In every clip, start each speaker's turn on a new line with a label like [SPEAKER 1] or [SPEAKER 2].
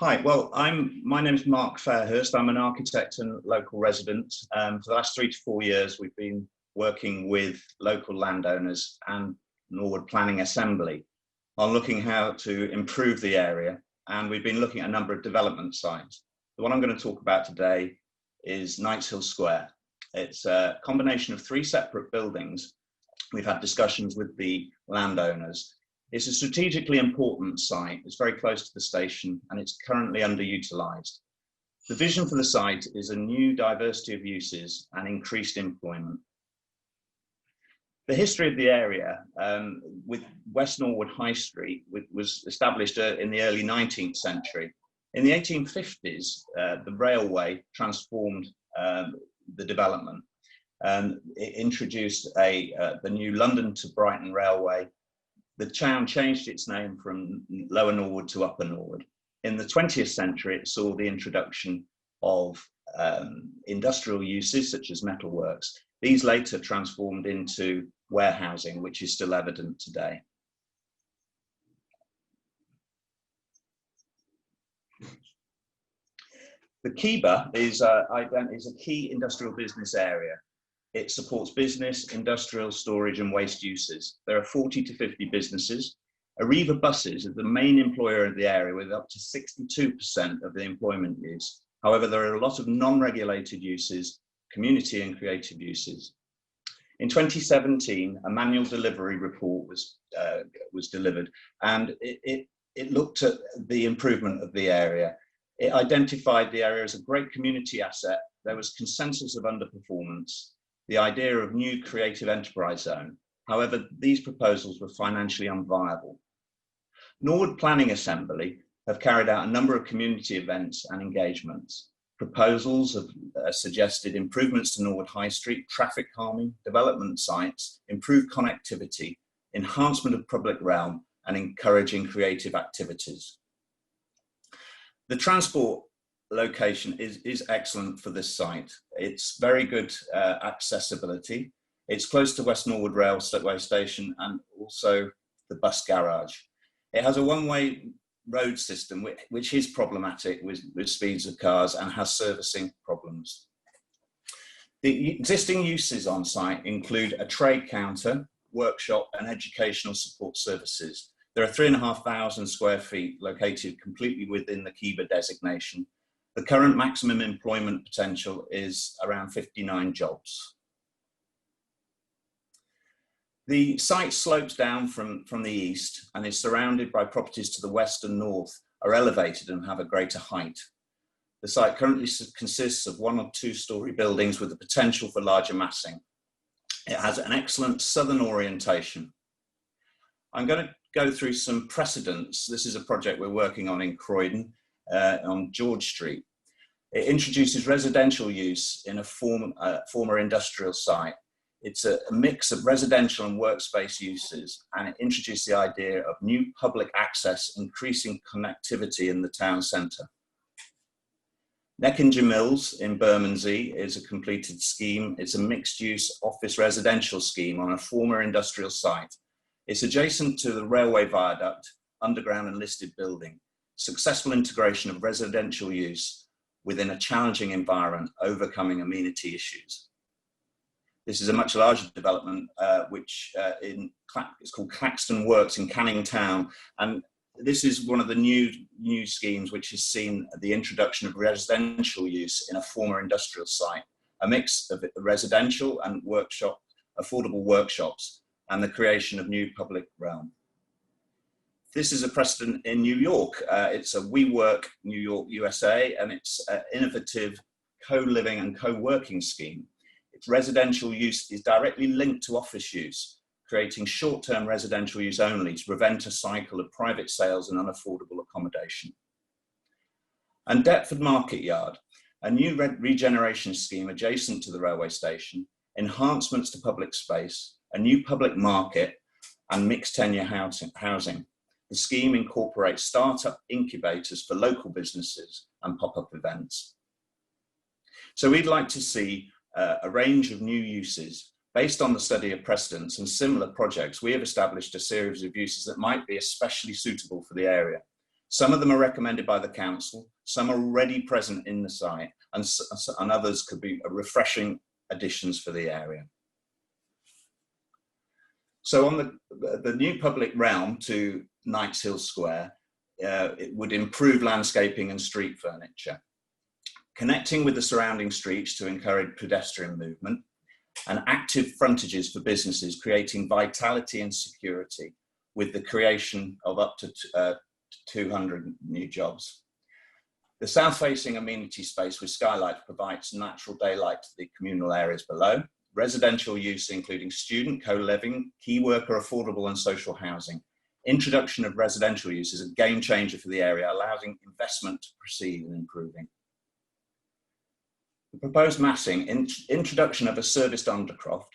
[SPEAKER 1] Hi, well, my name is Mark Fairhurst. I'm an architect and local resident. For the last 3 to 4 years, we've been working with local landowners and Norwood Planning Assembly on looking how to improve the area. And we've been looking at a number of development sites. The one I'm going to talk about today is Knights Hill Square. It's a combination of 3 separate buildings. We've had discussions with the landowners. It's a strategically important site. It's very close to the station and it's currently underutilised. The vision for the site is a new diversity of uses and increased employment. The history of the area with West Norwood High Street was established in the early 19th century. In the 1850s, the railway transformed the development. It introduced the new London to Brighton Railway. The town changed its name from Lower Norwood to Upper Norwood. In the 20th century, it saw the introduction of industrial uses such as metalworks. These later transformed into warehousing, which is still evident today. The Kiba is a key industrial business area. It supports business, industrial, storage and waste uses. There are 40 to 50 businesses. Arriva Buses is the main employer of the area with up to 62% of the employment use. However, there are a lot of non-regulated uses, community and creative uses. In 2017, a manual delivery report was delivered and it looked at the improvement of the area. It identified the area as a great community asset. There was consensus of underperformance. The idea of new creative enterprise zone. However, these proposals were financially unviable. Norwood Planning Assembly have carried out a number of community events and engagements. Proposals have suggested improvements to Norwood High Street, traffic calming, development sites, improved connectivity, enhancement of public realm, and encouraging creative activities. The transport location is excellent for this site. It's very good accessibility. It's close to West Norwood Railway Station and also the bus garage. It has a one-way road system which is problematic with speeds of cars and has servicing problems. The existing uses on site include a trade counter, workshop and educational support services. There are 3,500 square feet located completely within the Kiba designation. The current maximum employment potential is around 59 jobs. The site slopes down from the east and is surrounded by properties to the west and north, are elevated and have a greater height. The site currently consists of 1 or 2 story buildings with the potential for larger massing. It has an excellent southern orientation. I'm going to go through some precedents. This is a project we're working on in Croydon. On George Street. It introduces residential use in a former industrial site. It's a mix of residential and workspace uses, and it introduced the idea of new public access, increasing connectivity in the town centre. Neckinger Mills in Bermondsey is a completed scheme. It's a mixed-use office residential scheme on a former industrial site. It's adjacent to the railway viaduct, underground and listed building. Successful integration of residential use within a challenging environment, overcoming amenity issues. This is a much larger development, which it's called Claxton Works in Canning Town. And this is one of the new schemes which has seen the introduction of residential use in a former industrial site, a mix of residential and affordable workshops, and the creation of new public realm. This is a precedent in New York. It's a WeWork New York, USA, and it's an innovative co-living and co-working scheme. Its residential use is directly linked to office use, creating short-term residential use only to prevent a cycle of private sales and unaffordable accommodation. And Deptford Market Yard, a new regeneration scheme adjacent to the railway station, enhancements to public space, a new public market, and mixed tenure housing. The scheme incorporates startup incubators for local businesses and pop-up events. So we'd like to see a range of new uses. Based on the study of precedents and similar projects, we have established a series of uses that might be especially suitable for the area. Some of them are recommended by the council, some are already present in the site, and others could be refreshing additions for the area. So on the new public realm to Knights Hill Square, it would improve landscaping and street furniture, connecting with the surrounding streets to encourage pedestrian movement, and active frontages for businesses, creating vitality and security with the creation of up to 200 new jobs. The south-facing amenity space with skylights provides natural daylight to the communal areas below. Residential use including student, co-living, key worker, affordable and social housing. Introduction of residential use is a game changer for the area, allowing investment to proceed and improving. The proposed massing, introduction of a serviced undercroft,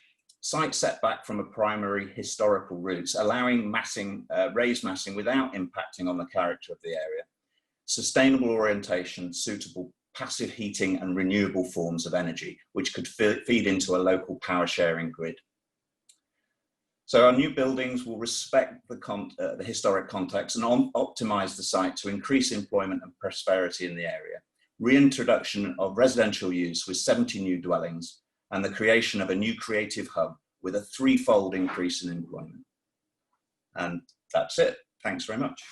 [SPEAKER 1] site setback from a primary historical routes, allowing massing, raised massing without impacting on the character of the area. Sustainable orientation, suitable passive heating and renewable forms of energy, which could feed into a local power sharing grid. So our new buildings will respect the historic context and optimize the site to increase employment and prosperity in the area. Reintroduction of residential use with 70 new dwellings and the creation of a new creative hub with a threefold increase in employment. And that's it. Thanks very much.